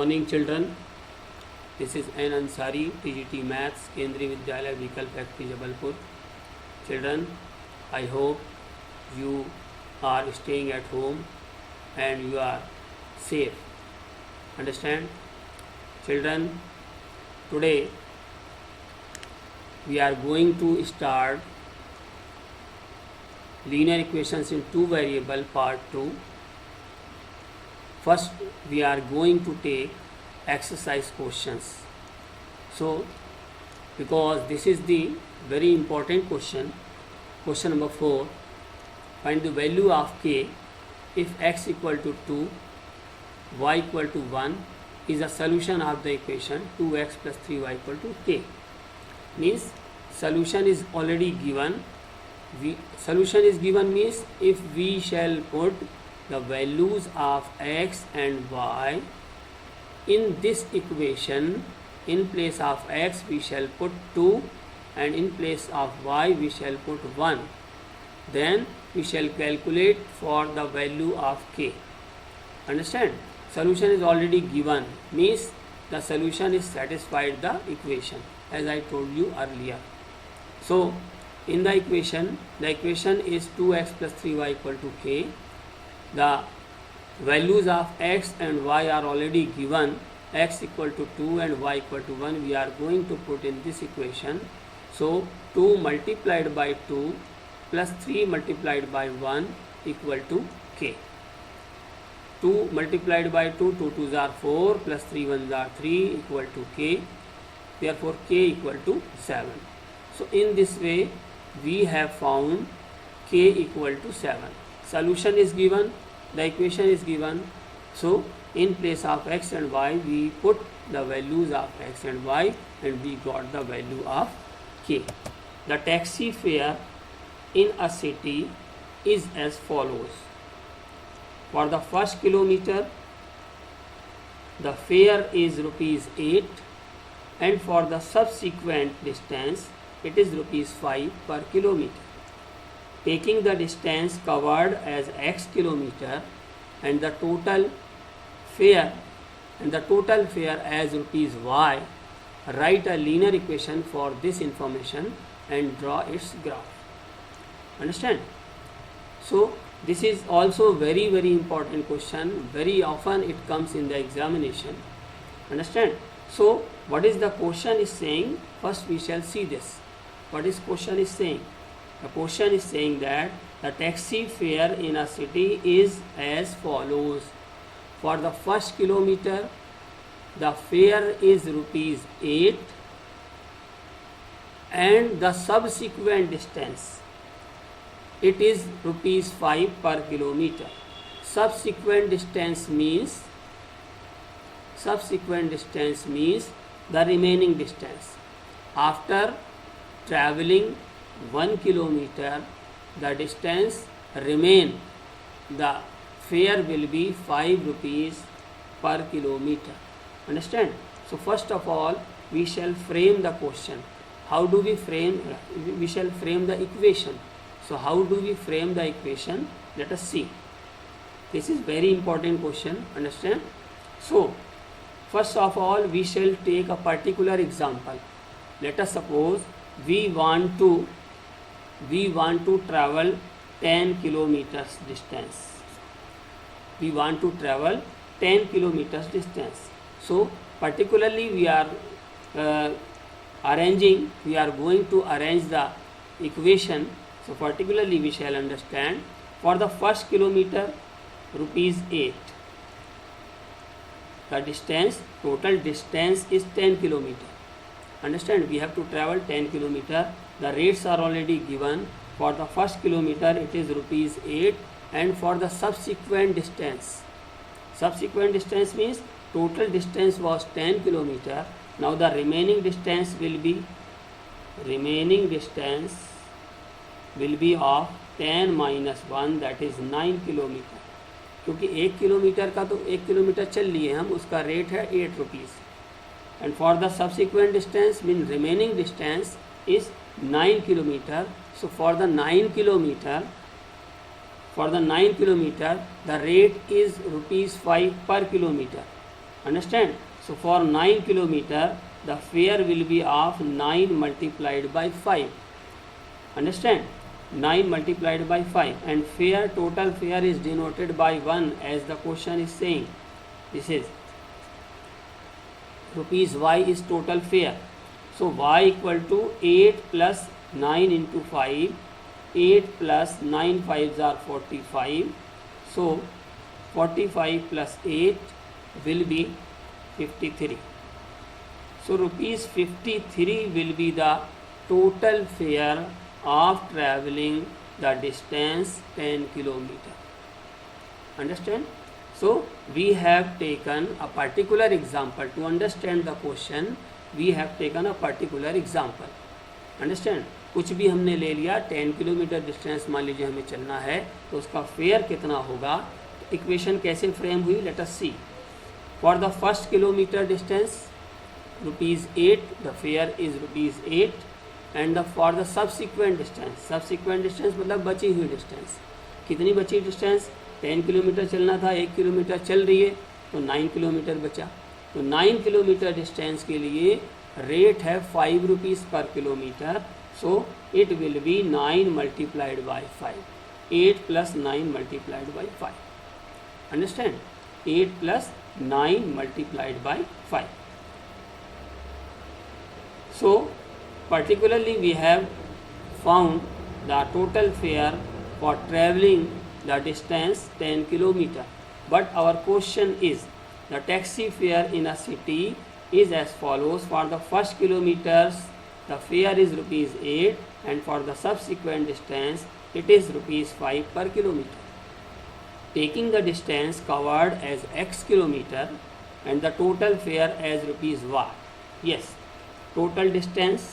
Morning children, this is N Ansari, TGT Maths, Kendriya Vidyalaya Vehicle Factory Jabalpur. Children, I hope you are staying at home and you are safe. Understand? Children, today we are going to start linear equations in two variable part 2. First, we are going to take exercise questions. So, because this is the very important question, question number 4, find the value of k if x equal to 2, y equal to 1 is a solution of the equation 2x plus 3y equal to k. Means solution is already given. Solution is given means if we shall put the values of x and y in this equation, in place of x we shall put 2 and in place of y we shall put 1. Then we shall calculate for the value of k. Understand? Solution is already given means the solution is satisfied the equation as I told you earlier. So in the equation is 2x plus 3y equal to k. The values of x and y are already given, x equal to 2 and y equal to 1 we are going to put in this equation. So 2 multiplied by 2 plus 3 multiplied by 1 equal to k. 2 multiplied by 2, 2 2s are 4 plus 3 1s are 3 equal to k. Therefore k equal to 7. So in this way we have found k equal to 7. Solution is given, the equation is given. So in place of x and y we put the values of x and y and we got the value of k. The taxi fare in a city is as follows. For the first kilometer the fare is rupees 8 and for the subsequent distance it is rupees 5 per kilometer. Taking the distance covered as x kilometer and the total fare as rupees y, write a linear equation for this information and draw its graph. Understand? So this is also very important question. Very often it comes in the examination. Understand? So what is the question is saying? First we shall see this. What is question is saying? The question is saying that the taxi fare in a city is as follows. For the first kilometer, the fare is rupees 8 and the subsequent distance, it is rupees 5 per kilometer. Subsequent distance means the remaining distance. After traveling 1 kilometer, the distance remain, the fare will be 5 rupees per kilometer. Understand? So first of all we shall frame the question. How do we frame? We shall frame the equation. So how do we frame the equation? Let us see. This is very important question. Understand? So first of all we shall take a particular example. Let us suppose we want to travel 10 kilometers distance. We want to travel 10 kilometers distance. So particularly we are going to arrange the equation. So particularly we shall understand for the first kilometer rupees 8. The distance, total distance is 10 kilometer. Understand? We have to travel 10 kilometer. The rates are already given. For the first kilometer it is rupees 8 and for the subsequent distance means total distance was 10 kilometer. Now the remaining distance will be of 10 minus 1 that is 9 kilometre. क्योंकि 1 kilometre का तो 1 kilometre चल लिए हम, उसका rate है 8 rupees. And for the subsequent distance means remaining distance is 9 kilometer. So for the 9 kilometer the rate is rupees 5 per kilometer. Understand? So for 9 kilometer, the fare will be of 9 multiplied by 5. Understand? 9 multiplied by 5, and fare, total fare is denoted by 1 as the question is saying. This is rupees y is total fare. So y equal to 8 plus 9 into 5. 8 plus 9 5s are 45. So 45 plus 8 will be 53. So rupees 53 will be the total fare of traveling the distance 10 kilometer. Understand? So we have taken a particular example to understand the question. We have taken a particular example. Understand? कुछ भी हमने ले लिया, 10 kilometre distance मान लीजिए हमें चलना है, तो उसका फेयर कितना होगा. इक्वेशन कैसे फ्रेम हुई, let us see. For the first kilometre distance ₹8, the fare is ₹8, and for the subsequent distance मतलब बची हुई डिस्टेंस. कितनी बची डिस्टेंस, 10 किलोमीटर चलना था, 1 किलोमीटर चल रही है, तो 9 किलोमीटर बचा. तो 9 किलोमीटर डिस्टेंस के लिए रेट है ₹5 पर kilometre. So it will B 9 multiplied by 5. 8 plus 9 multiplied by 5. Understand? 8 plus 9 multiplied by 5. So particularly we have found the total fare for traveling the distance 10 kilometer. But our question is, the taxi fare in a city is as follows. For the first kilometers, the fare is ₹8, and for the subsequent distance, it is ₹5 per kilometer. Taking the distance covered as x kilometer and the total fare as ₹y. Yes, total distance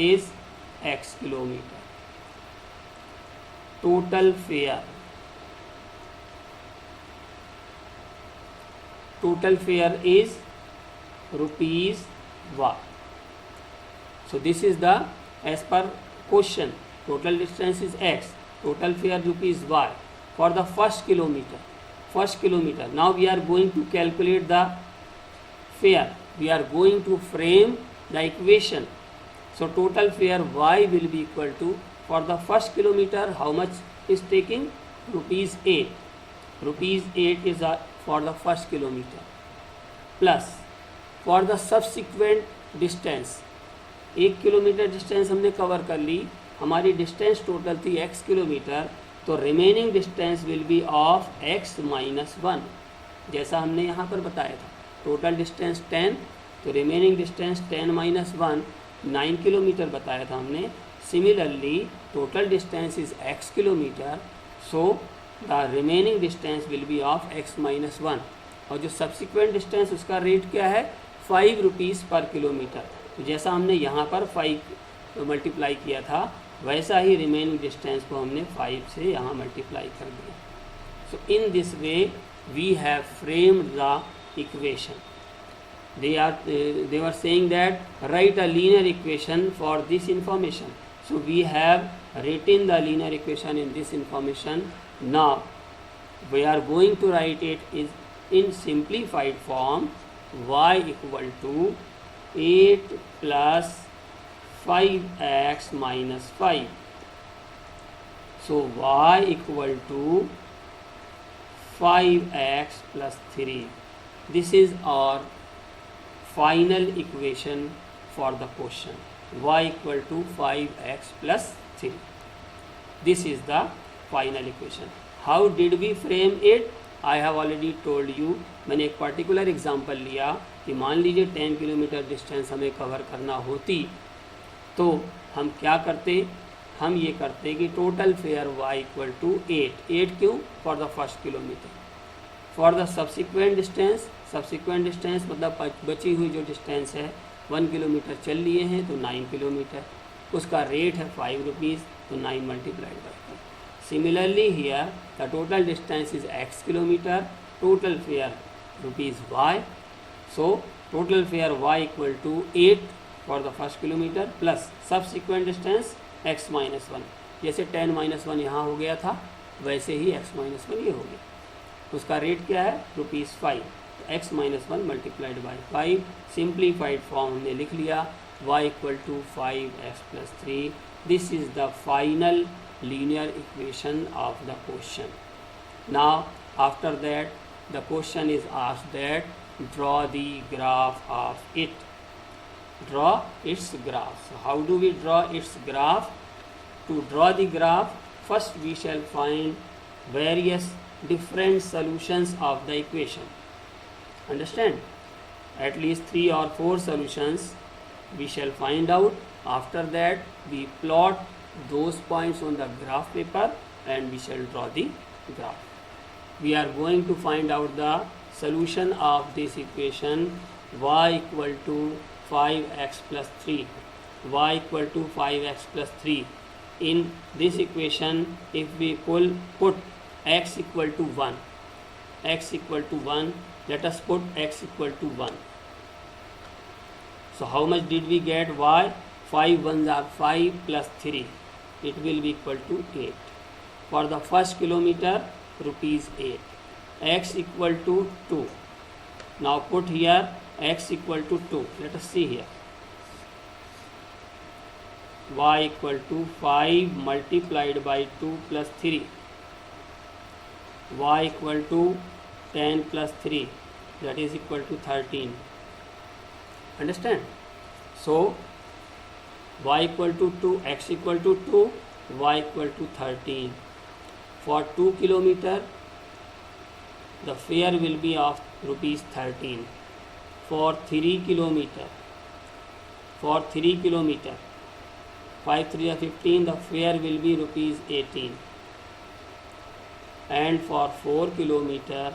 is x kilometer. Total fare is ₹y. So this is the, as per question, total distance is x, total fare ₹y for the first kilometer. Now we are going to calculate the fare. We are going to frame the equation. So total fare y will be equal to, for the first kilometer, how much is taking, ₹8. ₹8 is for the first kilometer, plus for the subsequent distance. 1 kilometre distance हमने cover कर ली, हमारी distance total थी x kilometre, तो remaining distance will be of x minus 1, जैसा हमने यहाँ पर बताया था. टोटल डिस्टेंस 10, तो रिमेनिंग डिस्टेंस 10 माइनस 1, 9 किलोमीटर बताया था हमने. Similarly total distance is x kilometre, so the remaining distance will be of x minus 1. और जो सब्सिक्वेंट डिस्टेंस, उसका रेट क्या है, ₹5 पर किलोमीटर. तो जैसा हमने यहाँ पर 5 मल्टीप्लाई किया था, वैसा ही रिमेनिंग डिस्टेंस को हमने 5 से यहाँ मल्टीप्लाई कर दिया. So in this way we have framed the equation. they were saying that write a linear equation for this information. So we have written the linear equation in this information. Now we are going to write it is in simplified form. Y equal to 8 plus 5x minus 5. So y equal to 5x plus 3. This is our final equation for the question. Y equal to 5x plus 3. This is the final equation. How did we frame it? I have already told you. मैंने एक particular example लिया कि मान लीजिए 10 kilometre distance हमें cover करना होती, तो हम क्या करते, हम ये करते कि total fare y equal to 8 क्यों, for the first kilometre. For the subsequent distance मतलब बची हुई जो डिस्टेंस है 1 किलोमीटर चल लिए हैं तो 9 किलोमीटर, उसका रेट है 5 रुपीज़, तो 9 multiplied by 5. Similarly here the total distance is x kilometer, total fare rupees y. So total fare y equal to 8 for the first kilometer plus subsequent distance x minus one, जैसे 10 minus one यहाँ हो गया था वैसे ही x minus one ये हो गया। उसका रेट क्या है ₹5, तो x minus one multiplied by 5, simplified form हमने लिख लिया y equal to 5x plus 3। This is the final linear equation of the question. Now after that the question is asked that draw the graph of it, draw its graph. So how do we draw its graph? To draw the graph, first we shall find various different solutions of the equation. Understand? At least 3 or 4 solutions we shall find out. After that we plot those points on the graph paper and we shall draw the graph. We are going to find out the solution of this equation y equal to 5x plus 3. Y equal to 5x plus 3. In this equation, if we put x equal to 1, x equal to 1, let us put x equal to 1. So how much did we get? Y, 5 ones are 5 plus 3. It will be equal to 8. For the first kilometer, ₹8. X equal to 2. Now put here x equal to 2. Let us see here. Y equal to 5 multiplied by 2 plus 3. Y equal to 10 plus 3. That is equal to 13. Understand? So y equal to 2, x equal to 2, y equal to 13. For 2 kilometer, the fare will be of ₹13. For 3 kilometer, 5 3 are 15, the fare will be ₹18. And for 4 kilometer,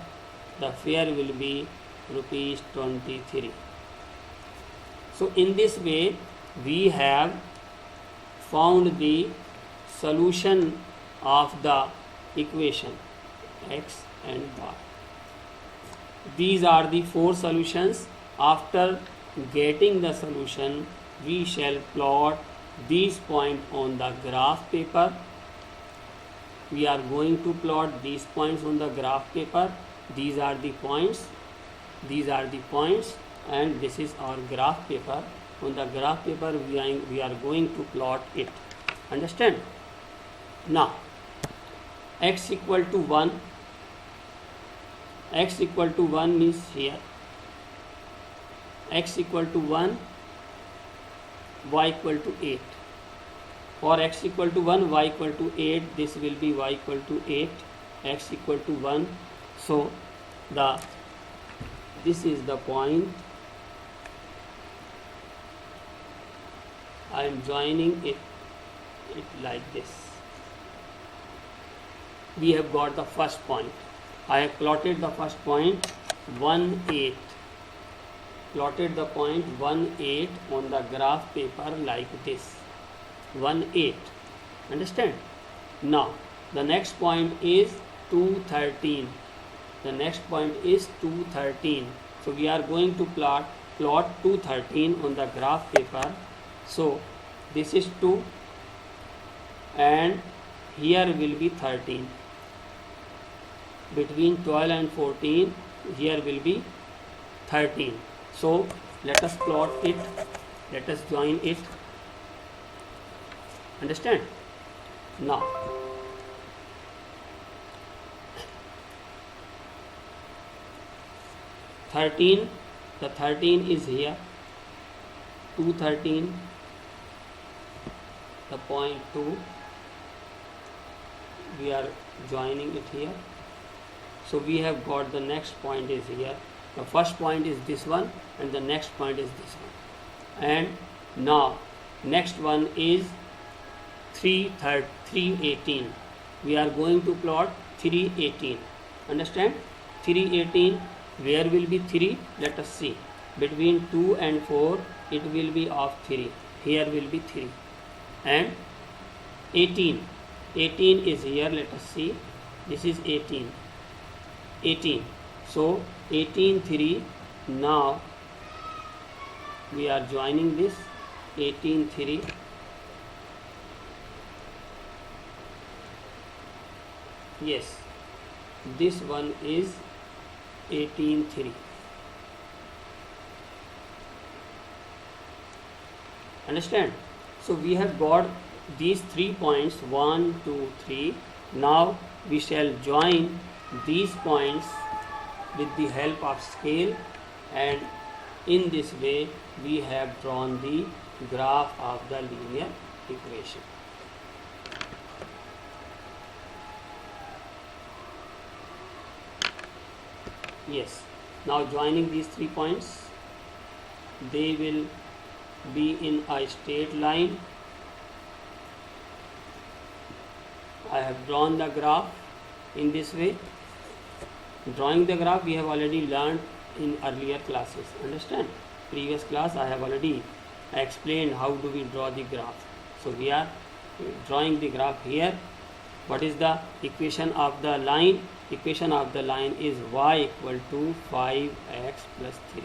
the fare will be ₹23. So in this way, we have found the solution of the equation x and y. These are the 4 solutions. After getting the solution, we shall plot these points on the graph paper. We are going to plot these points on the graph paper. These are the points. These are the points, and this is our graph paper. On the graph paper, we are going to plot it. Understand? Now, x equal to 1, x equal to 1 means here x equal to 1, y equal to 8. For x equal to 1, y equal to 8, this will be y equal to 8, x equal to 1. So this is the point. I am joining it like this. We have got the first point. I have plotted the first point 1 8. Plotted the point 1 8 on the graph paper like this. 1 8. Understand? Now the next point is 2 13. The next point is 2 13. So we are going to plot 2 13 on the graph paper. So this is 2 and here will be 13. Between 12 and 14, here will be 13. So let us plot it. Let us join it. Understand? Now, the 13 is here. 2 13. The point 2. We are joining it here. So we have got the next point is here. The first point is this one and the next point is this one. And now next one is 3 18. We are going to plot 3 18. Understand? 3 18. Where will be 3? Let us see. Between 2 and 4 it will be of 3. Here will be 3. And 18. 18 is here. Let us see. This is 18. 18. So 18 3. Now we are joining this 18 3. Yes, this one is 18.3. Understand? So we have got these 3 points 1, 2, 3. Now we shall join these points with the help of scale, and in this way we have drawn the graph of the linear equation. Yes, now joining these 3 points, they will be in a straight line. I have drawn the graph in this way. Drawing the graph we have already learned in earlier classes. Understand? Previous class I have already explained how do we draw the graph. So we are drawing the graph here. What is the equation of the line? Equation of the line is y equal to 5x plus 3.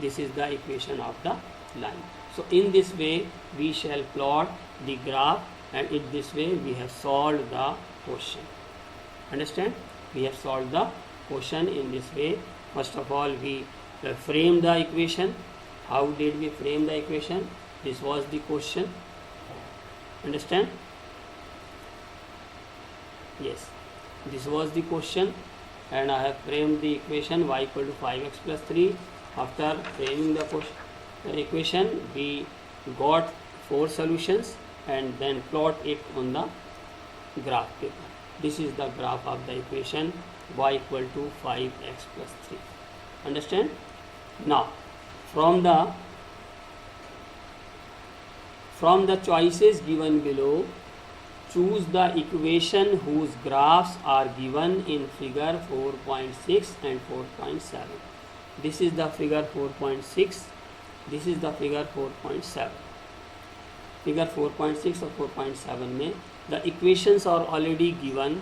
This is the equation of the line. So in this way we shall plot the graph, and in this way we have solved the question. Understand? We have solved the question in this way. First of all, we frame the equation. How did we frame the equation? This was the question. Understand? Yes, this was the question, and I have framed the equation y equal to 5x plus 3. After framing the equation, we got 4 solutions and then plot it on the graph paper. This is the graph of the equation y equal to 5x plus 3. Understand? Now, from the choices given below, choose the equation whose graphs are given in figure 4.6 and 4.7. This is the figure 4.6. This is the figure 4.7. Figure 4.6 or 4.7 में the equations are already given.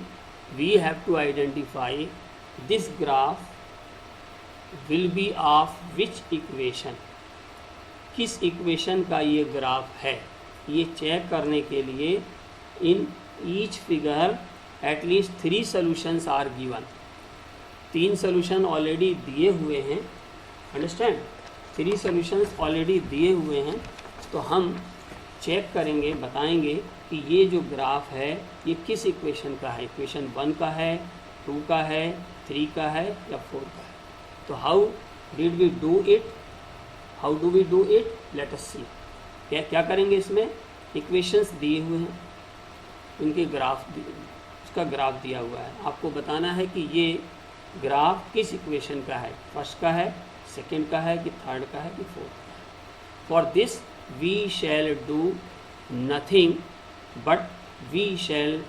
We have to identify this graph will be of which equation. किस equation का ये graph है, ये check करने के लिए in each figure at least 3 solutions are given. 3 solution already दिए हुए हैं. Understand? 3 solutions already दिए हुए हैं. तो हम चेक करेंगे, बताएंगे कि ये जो ग्राफ है ये किस इक्वेशन का है. इक्वेशन 1 का है, 2 का है, 3 का है या 4 का है. तो how did we do it? How do we do it? Let us see. क्या करेंगे इसमें? इक्वेशंस दिए हुए हैं, उनके ग्राफ उसका ग्राफ दिया हुआ है. आपको बताना है कि ये ग्राफ किस इक्वेशन का है. फर्स्ट का है, सेकंड का है कि थर्ड का है कि फोर्थ का है. For this we shall do nothing but we shall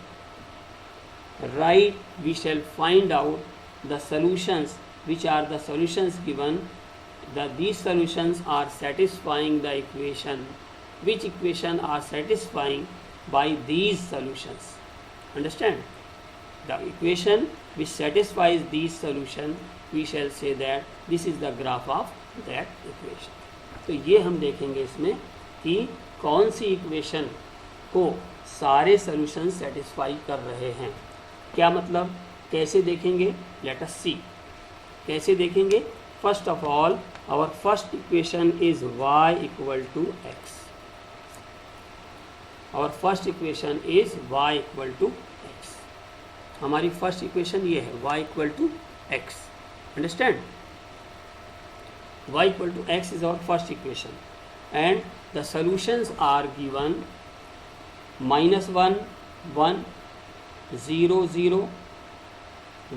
write, we shall find out the solutions which are the solutions given, that these solutions are satisfying the equation, which equation are satisfying by these solutions. Understand? The equation which satisfies these solutions, we shall say that this is the graph of that equation. तो ये हम देखेंगे इसमें कि कौन सी equation को सारे solution satisfy कर रहे हैं. क्या मतलब, कैसे देखेंगे? Let us see. कैसे देखेंगे? First of all our first equation is y equal to x. Our first equation is y equal to x. हमारी फर्स्ट इक्वेशन ये है y equal to x. Understand? y equal to x is our first equation and the solutions are given -1 1 0 0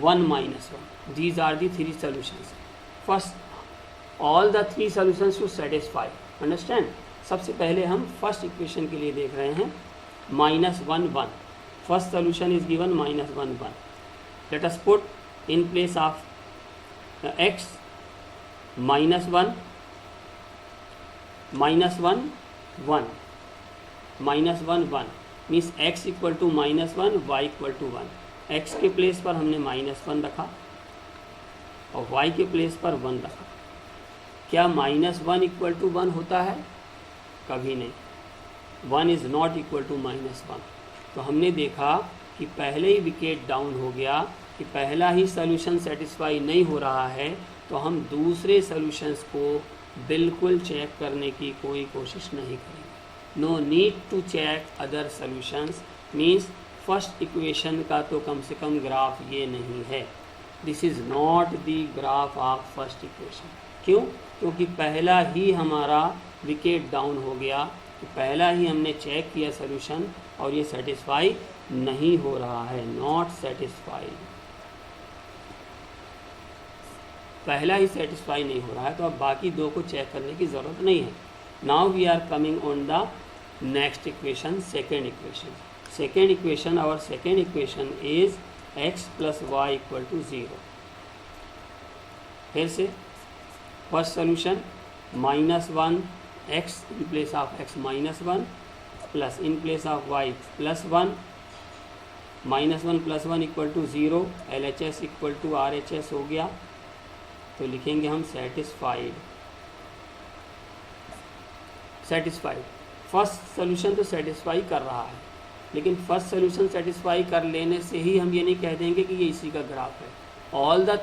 1 -1. These are the 3 solutions. First, all the 3 solutions should satisfy. Understand? सबसे पहले हम first equation के लिए देख रहे हैं. -1 1. First solution is given -1 1. Let us put in place of x -1 1 -1 1 means x equal to -1 y equal to 1. x के place पर हमने -1 रखा और y के प्लेस पर 1 रखा. क्या -1 इक्वल टू 1 होता है? कभी नहीं. 1 इज़ नॉट इक्वल टू -1. तो हमने देखा कि पहले ही विकेट डाउन हो गया, कि पहला ही सोल्यूशन सेटिस्फाई नहीं हो रहा है, तो हम दूसरे सोल्यूशंस को बिल्कुल चेक करने की कोई कोशिश नहीं करेंगे। No need to check other solutions means first equation का तो कम से कम ग्राफ ये नहीं है। This is not the graph of first equation. क्यों? क्योंकि पहला ही हमारा विकेट डाउन हो गया, तो पहला ही हमने चेक किया सोल्यूशन और ये सेटिस्फाई नहीं हो रहा है, नॉट सेटिस्फाइड। पहला ही सेटिस्फाई नहीं हो रहा है, तो अब बाकी दो को चेक करने की ज़रूरत नहीं है। Now we are coming on the next equation, second equation. Second equation, our second equation is x plus y equal to 0। फिर से first solution -1 x in place of x -1 plus in place of y +1, -1 + 1 equal to 0, LHS equal to RHS हो गया, तो लिखेंगे हम satisfied. Satisfied first solution तो satisfy कर रहा है, लेकिन फर्स्ट सोल्यूशन सेटिस्फाई कर लेने से ही हम ये नहीं कह देंगे कि ये इसी का ग्राफ है। All the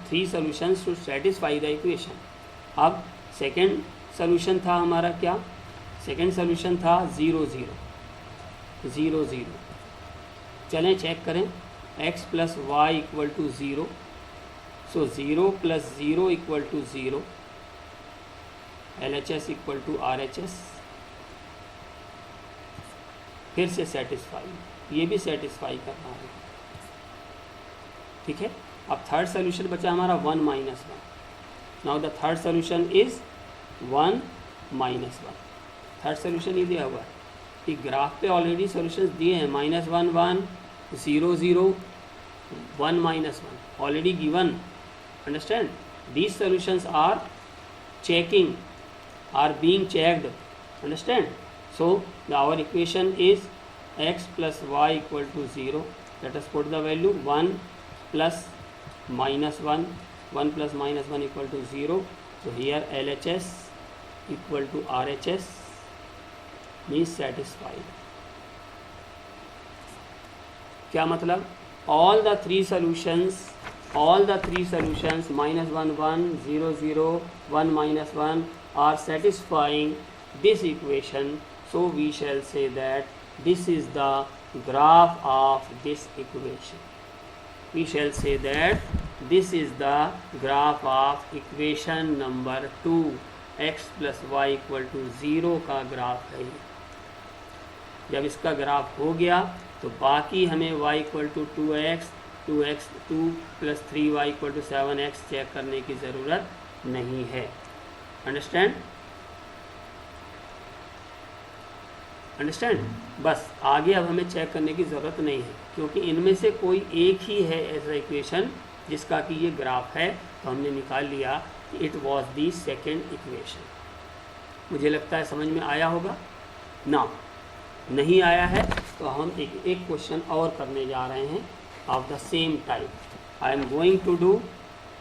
three solutions to satisfy the equation. अब सेकेंड सोल्यूशन था हमारा क्या? सेकेंड सोल्यूशन था 0 0 0 0। चलें चेक करें, x plus y equal to 0, so 0 + 0 equal to 0, LHS equal to RHS। फिर से सेटिस्फाई, ये भी सेटिस्फाई कर रहा है, ठीक है। अब थर्ड सोल्यूशन बचा हमारा 1 - 1। Now the third solution is 1 - 1। Third solution ये दिया हुआ है कि ग्राफ पे ऑलरेडी सोल्यूशंस दिए हैं, -1 1 0 0 1 - 1 already given. Understand? These solutions are checking, are being checked. Understand? So our equation is x plus y equal to 0. Let us put the value 1 plus -1, 1 plus -1 equal to 0. So here LHS equal to RHS means satisfied. क्या मतलब? All the three solutions -1 1 0 0 1 -1 are satisfying this equation. So we shall say that this is the graph of this equation. We shall say that this is the graph of equation number 2, x plus y equal to 0 का graph है। जब इसका graph हो गया तो बाकी हमें y equal to 2x 2 + 3y equal to 7x check करने की ज़रूरत नहीं है। अंडरस्टैंड? बस आगे अब हमें चेक करने की ज़रूरत नहीं है, क्योंकि इनमें से कोई एक ही है ऐसा इक्वेशन जिसका कि ये ग्राफ है, तो हमने निकाल लिया कि it was the second equation. मुझे लगता है समझ में आया होगा ना? नहीं आया है तो हम एक क्वेश्चन और करने जा रहे हैं of the same type. I am going to do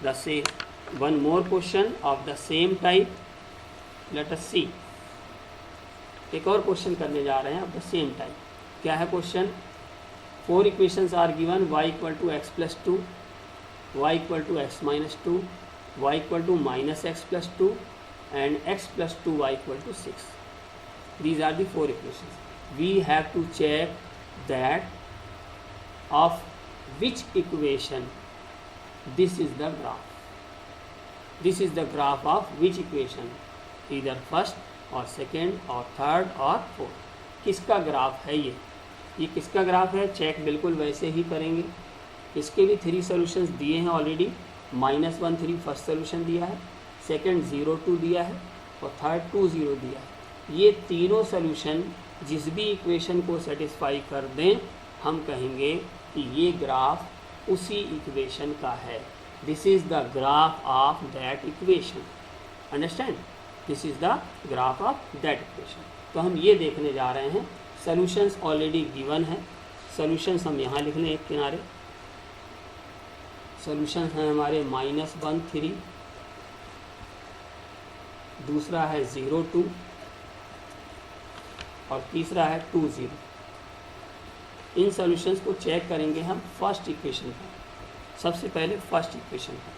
the say one more question of the same type. Let us see. एक और क्वेश्चन करने जा रहे हैं ऑफ द सेम टाइप। क्या है question? 4 equations are given, y equal to x plus 2, y equal to x minus 2, y equal to -x plus 2 and x plus 2y equal to 6. These are the 4 equations. We have to check that of which equation this is the graph. This is the graph of which equation? Either first और second और third और fourth. किसका graph है ये किसका graph है? Check बिल्कुल वैसे ही करेंगे। इसके भी 3 सॉल्यूशंस दिए हैं ऑलरेडी। -1 3 फर्स्ट सॉल्यूशन दिया है, सेकेंड 0 2 दिया है और थर्ड 2 0 दिया है। ये तीनों सॉल्यूशन जिस भी इक्वेशन को सेटिस्फाई कर दें, हम कहेंगे कि ये ग्राफ उसी इक्वेशन का है। This is the graph of that equation. Understand? This is the graph of that equation. तो हम ये देखने जा रहे हैं, सॉल्यूशंस ऑलरेडी गिवन है। सॉल्यूशंस हम यहाँ लिख लें एक किनारे। सॉल्यूशंस हैं हमारे -1 3, दूसरा है 0 2 और तीसरा है 2 0। इन सॉल्यूशंस को चेक करेंगे हम फर्स्ट इक्वेशन पर। सबसे पहले फर्स्ट इक्वेशन पर,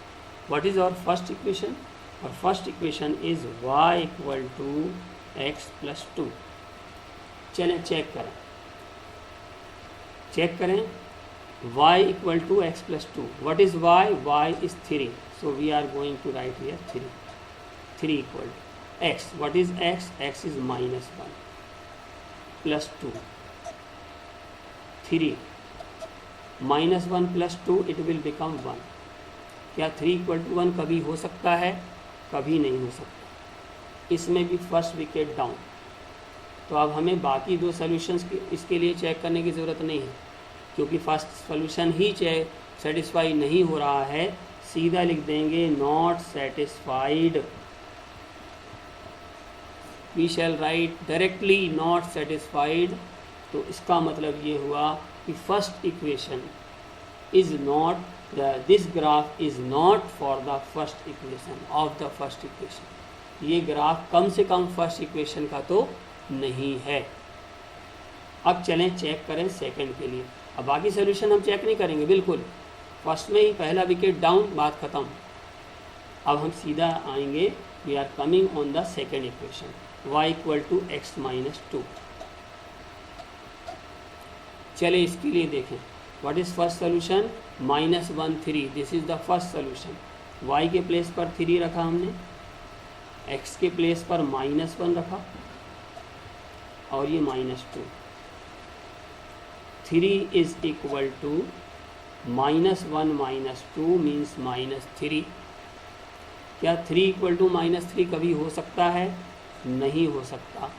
what is our first equation? और first equation is y equal to x plus 2। चलें चेक करें y equal to x plus 2। What is y is 3, so we are going to write here 3 equal to x। What is x is -1 plus 2, 3 -1 plus 2 it will become 1। क्या 3 equal to 1 कभी हो सकता है? कभी नहीं हो सकता। इसमें भी फर्स्ट विकेट डाउन। तो अब हमें बाकी दो सॉल्यूशंस इसके लिए चेक करने की ज़रूरत नहीं है, क्योंकि फर्स्ट सॉल्यूशन ही सेटिस्फाई नहीं हो रहा है। सीधा लिख देंगे not satisfied. We shall write directly not satisfied. तो इसका मतलब ये हुआ कि first equation is not, this graph is not for the first equation of the first equation. ये ग्राफ कम से कम फर्स्ट इक्वेशन का तो नहीं है। अब चलें चेक करें सेकंड के लिए। अब बाकी सॉल्यूशन हम चेक नहीं करेंगे, बिल्कुल फर्स्ट में ही पहला विकेट डाउन, बात खत्म। अब हम सीधा आएंगे, we are coming on the second equation y equal to x minus 2। चले इसके लिए देखें, what is first solution? -1 3, this is the first solution. y के प्लेस पर 3 रखा हमने, x के प्लेस पर -1 रखा और ये -2। 3 इज इक्वल टू -1 -2 मीन्स -3। क्या 3 इक्वल टू -3 कभी हो सकता है? नहीं हो सकता।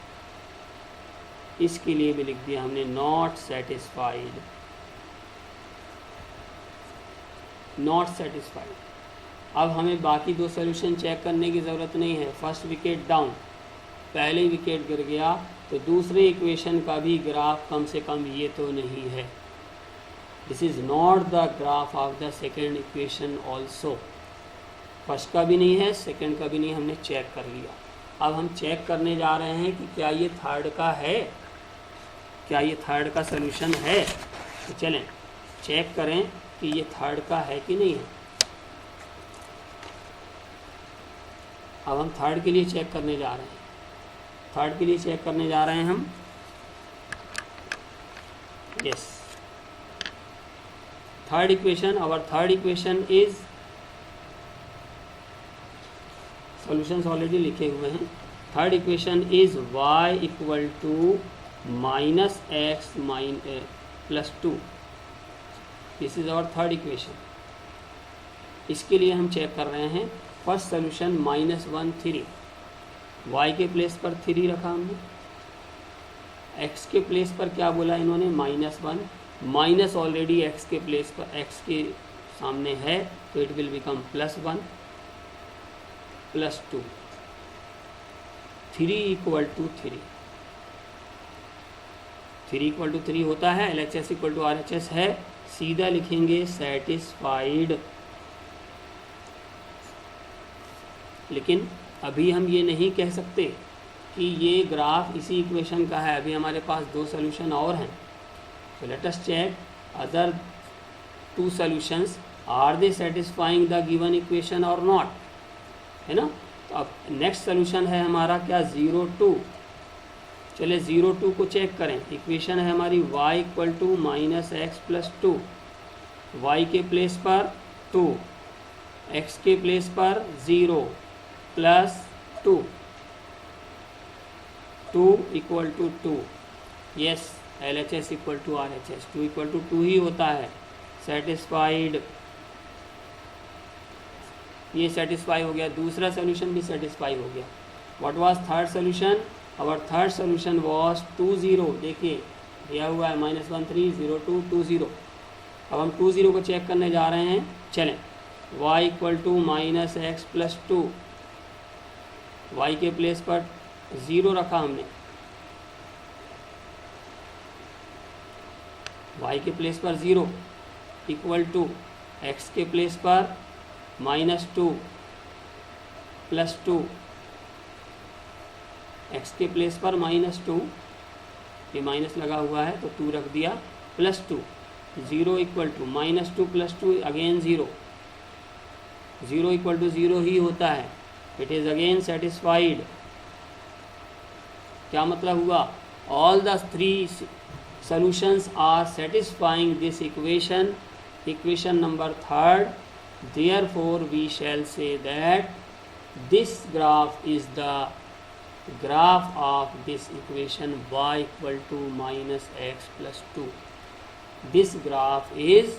इसके लिए भी लिख दिया हमने नॉट सेटिस्फाइड। अब हमें बाकी दो सॉल्यूशन चेक करने की ज़रूरत नहीं है। फर्स्ट विकेट डाउन, पहले विकेट गिर गया, तो दूसरे इक्वेशन का भी ग्राफ कम से कम ये तो नहीं है। This is not the graph of the second equation also. First का भी नहीं है, सेकेंड का भी नहीं, हमने चेक कर लिया। अब हम चेक करने जा रहे हैं कि क्या ये थर्ड का है, क्या ये थर्ड का सॉल्यूशन है। तो चलें चेक करें कि ये थर्ड का है कि नहीं है। अब हम थर्ड के लिए चेक करने जा रहे हैं। थर्ड के लिए चेक करने जा रहे हैं हम, yes. Third equation, our third equation is, solutions already लिखे हुए हैं। Third equation is y equal to -x plus 2। This is our third equation. इसके लिए हम चेक कर रहे हैं फर्स्ट सोल्यूशन -1 3, y के प्लेस पर 3 रखा हमने, x के प्लेस पर क्या बोला इन्होंने? -1, माइनस ऑलरेडी x के प्लेस पर, x के सामने है, तो it will become +1 plus 2। 3 equal to 3, 3 equal to 3 होता है, LHS इक्वल टू RHS है। सीधा लिखेंगे सेटिस्फाइड। लेकिन अभी हम ये नहीं कह सकते कि ये ग्राफ इसी इक्वेशन का है, अभी हमारे पास दो सॉल्यूशन और हैं। तो let us check other two solutions, are they satisfying the given equation और नॉट, है ना। तो अब नेक्स्ट सॉल्यूशन है हमारा क्या? 0 2। चले 0 2 को चेक करें। इक्वेशन है हमारी y equal to -x plus 2, y के प्लेस पर 2, x के प्लेस पर 0 plus 2, 2 equal to 2। Yes, LHS equal to RHS, 2 equal to 2 ही होता है। सेटिस्फाइड, ये सेटिस्फाई हो गया। दूसरा सोल्यूशन भी सेटिस्फाई हो गया। What was third solution? Our third solution was 2 0। देखिए दिया हुआ है -1 3 0 2 2 0। अब हम 2 0 को चेक करने जा रहे हैं। चलें, y equal to -x plus 2, y के प्लेस पर 0 रखा हमने, y के प्लेस पर 0 इक्वल टू x के प्लेस पर -2 प्लस 2, x के प्लेस पर -2, ये माइनस लगा हुआ है तो 2 रख दिया, plus 2, 0 equal to -2 plus 2 again 0, 0 equal to 0 ही होता है, इट इज़ अगेन सेटिस्फाइड। क्या मतलब हुआ? All the 3 solutions are satisfying this equation, equation number 3rd. Therefore we shall say that this graph is the graph of this equation y equal to minus x plus 2. This graph is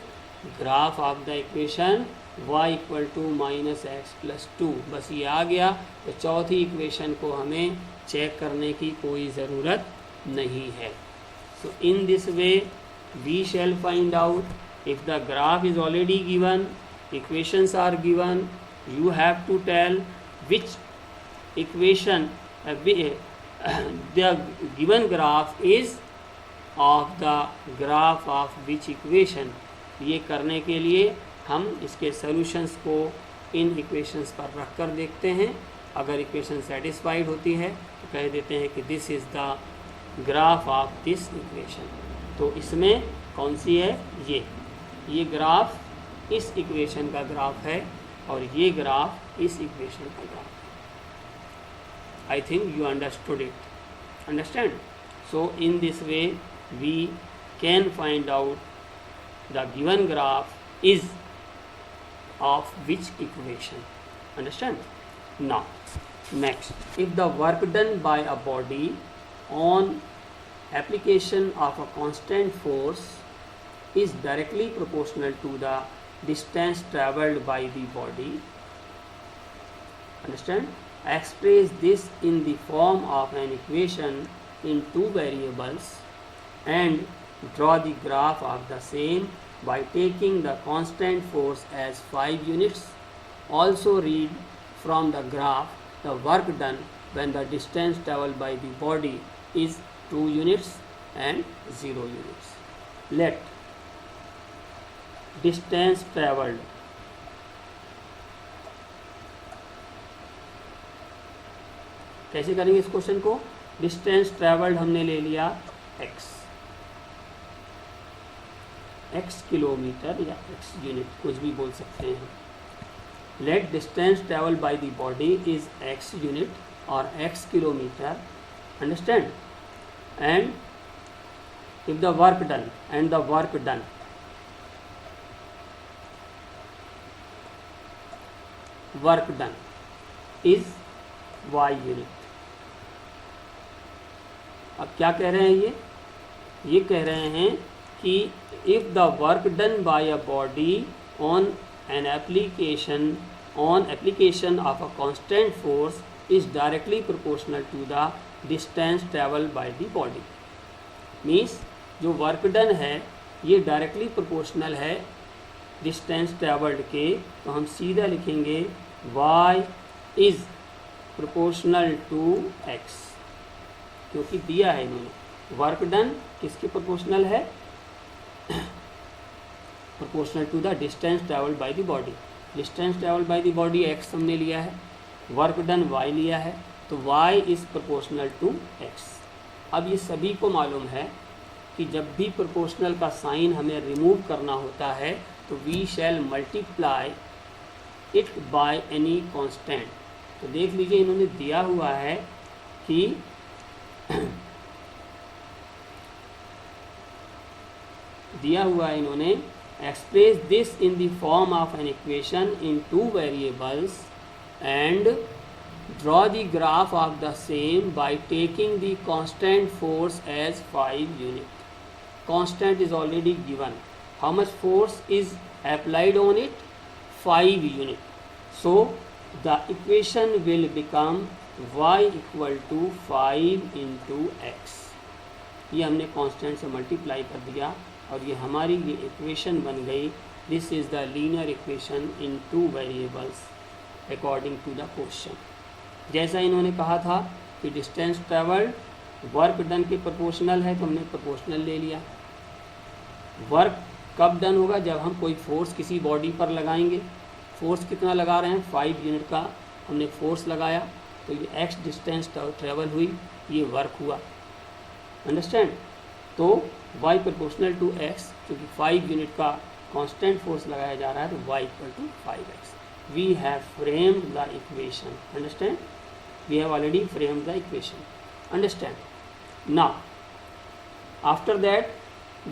graph of the equation y equal to minus x plus 2. बस ये आ गया, तो चौथी equation को हमें check करने की कोई ज़रूरत नहीं है। So in this way we shall find out if the graph is already given, equations are given, you have to tell which equation the given graph is of the graph of which equation। ये करने के लिए हम इसके solutions को इन equations पर रख कर देखते हैं। अगर इक्वेशन सेटिस्फाइड होती है तो कह देते हैं कि this is the graph of this equation. तो इसमें कौन सी है? ये ग्राफ इस इक्वेशन का ग्राफ है और ये ग्राफ इस इक्वेशन का ग्राफ है। I think you understood it, understand? So in this way we can find out the given graph is of which equation, understand? Now next, if the work done by a body on application of a constant force is directly proportional to the distance travelled by the body, understand? Express this in the form of an equation in 2 variables and draw the graph of the same by taking the constant force as 5 units. Also read from the graph the work done when the distance travelled by the body is 2 units and 0 units. Let distance travelled कैसे करेंगे इस question को? Distance travelled हमने ले लिया x kilometre या x unit, कुछ भी बोल सकते हैं। Let distance travelled by the body is x unit और x kilometre, understand? And if the work done and the work done is y unit। अब क्या कह रहे हैं? ये कह रहे हैं कि if the work done by a body on application of a constant force is directly proportional to the distance traveled by the body। Means जो वर्क डन है ये डायरेक्टली प्रोपोर्शनल है डिस्टेंस ट्रेवल्ड के, तो हम सीधा लिखेंगे y is proportional to x, क्योंकि दिया है इन्होंने। वर्क डन किसके प्रोपोर्शनल है? Proportional to the distance travelled by the body. Distance travelled by the body x हमने लिया है, वर्क डन y लिया है, तो y is proportional to x। अब ये सभी को मालूम है कि जब भी प्रोपोर्शनल का साइन हमें रिमूव करना होता है तो we shall multiply it by any constant. तो देख लीजिए इन्होंने दिया हुआ है कि express this in the form of an equation in 2 variables and draw the graph of the same by taking the constant force as 5 unit. Constant is already given. How much force is applied on it? 5 unit. So the equation will become y equal to 5 into x. ये हमने constant से multiply कर दिया और ये हमारी ये equation बन गई। This is the linear equation in 2 variables according to the question. जैसा इन्होंने कहा था कि डिस्टेंस ट्रेवल्ड वर्क डन के प्रोपोर्शनल है, तो हमने प्रोपोर्शनल ले लिया। वर्क कब डन होगा? जब हम कोई फोर्स किसी बॉडी पर लगाएंगे। फोर्स कितना लगा रहे हैं? 5 यूनिट का हमने फोर्स लगाया, तो ये x डिस्टेंस ट्रेवल हुई, ये वर्क हुआ, अंडरस्टैंड? तो y प्रोपोर्शनल टू x, क्योंकि 5 यूनिट का कांस्टेंट फोर्स लगाया जा रहा है, तो y equal to 5x. We have framed the equation. Understand? We have already framed the equation. Understand? Now, after that,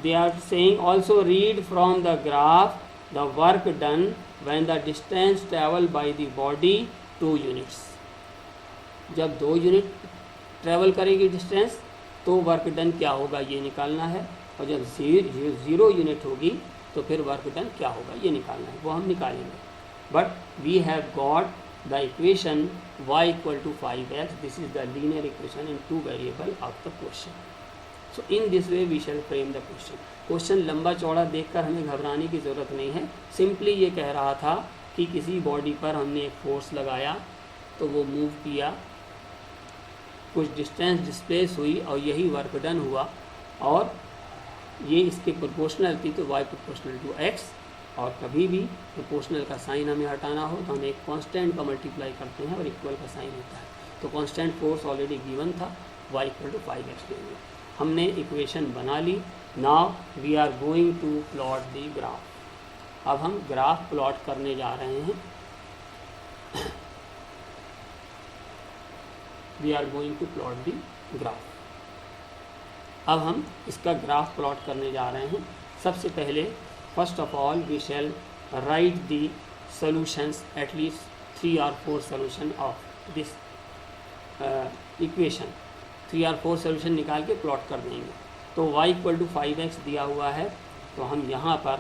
they are saying also read from the graph the work done when the distance traveled by the body 2 units. जब 2 unit travel करेगी distance तो work done क्या होगा ये निकालना है, और जब 0 यूनिट होगी तो फिर वर्क डन क्या होगा ये निकालना है, वो हम निकालेंगे. But we have got the equation y equal to 5x. This is the linear equation in 2 variable of the question. So in this way we shall frame the question. Question लंबा चौड़ा देखकर हमें घबराने की ज़रूरत नहीं है. सिंपली ये कह रहा था कि किसी बॉडी पर हमने एक फोर्स लगाया तो वो मूव किया, कुछ डिस्टेंस डिस्प्लेस हुई और यही वर्क डन हुआ, और ये इसके प्रोपोर्शनल थी, तो y प्रोपोर्शनल टू x. और कभी भी प्रोपोर्शनल का साइन हमें हटाना हो तो हम एक कांस्टेंट का मल्टीप्लाई करते हैं और इक्वल का साइन होता है. तो कांस्टेंट फोर्स ऑलरेडी गिवन था, y इक्वल टू 5x लेंगे. हमने इक्वेशन बना ली. Now we are going to plot the graph. अब हम ग्राफ प्लॉट करने जा रहे हैं. We are going to plot the graph. अब हम इसका ग्राफ प्लॉट करने जा रहे हैं. सबसे पहले first of all we shall write the solutions, at least 3 or 4 solution of this equation. 3 or 4 solution निकाल के प्लॉट कर देंगे. तो y इक्वल टू 5x दिया हुआ है, तो हम यहाँ पर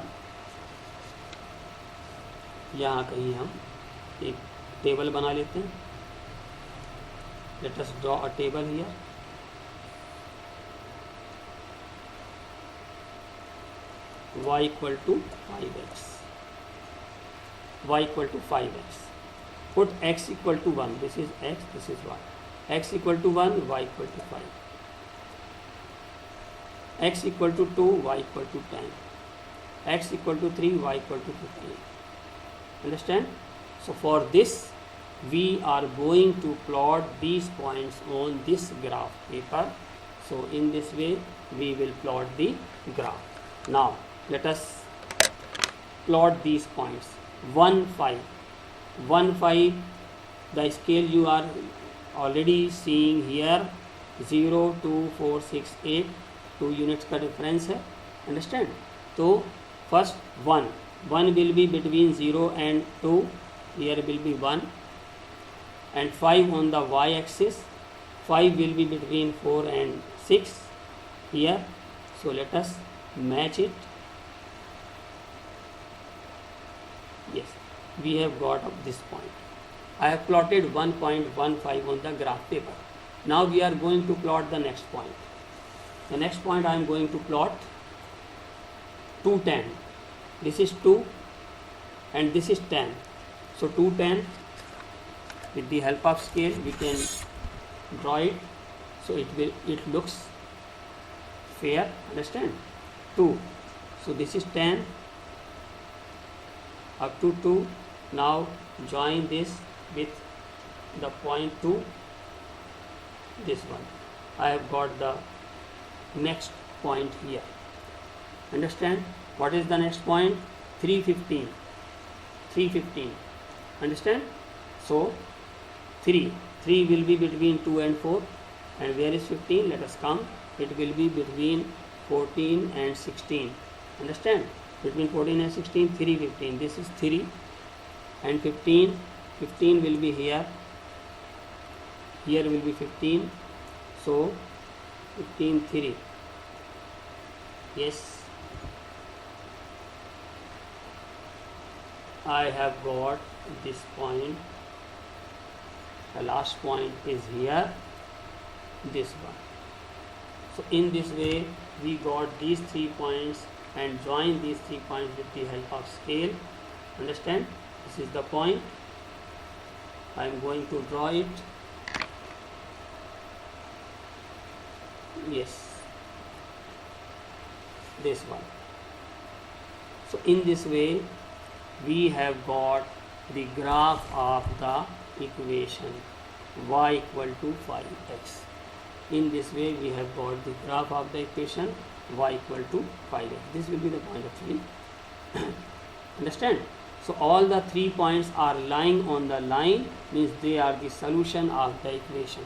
कहीं हम एक टेबल बना लेते हैं. Let us draw a table here. y equal to 5x. y equal to 5x. Put x equal to 1. This is x, this is y. x equal to 1, y equal to 5. x equal to 2, y equal to 10. x equal to 3, y equal to 15. Understand? So for this we are going to plot these points on this graph paper. So in this way we will plot the graph. Now let us plot these points. 1 5 1 5. The scale you are already seeing here. 0 2 4 6 8. 2 units का difference है. Understand? तो first 1 will be between 0 and 2. Here will be 1, and 5 on the y axis. 5 will be between 4 and 6 here. So let us match it. Yes, we have got up this point. I have plotted 1.15 on the graph paper. Now we are going to plot the next point. The next point I am going to plot 210. This is 2 and this is 10. So 210, with the help of scale we can draw it, so it looks fair. Understand? 2. So this is 10 up to 2. Now join this with the point 2. This one. I have got the next point here. Understand? What is the next point? 315. 315. Understand? So 3 will be between 2 and 4. And where is 15? Let us count. It will be between 14 and 16. Understand? Between 14 and 16, 3 15. This is 3 and 15. 15 will be here. Here will be 15. So 15 3. Yes, I have got this point. The last point is here, this one. So in this way we got these 3 points and join these 3 points with the help of scale. Understand? This is the point. I am going to draw it. Yes, this one. So in this way we have got the graph of the equation y equal to 5x. In this way we have got the graph of the equation y equal to 5x. This will be the point actually. Understand? So all the 3 points are lying on the line, means they are the solution of the equation.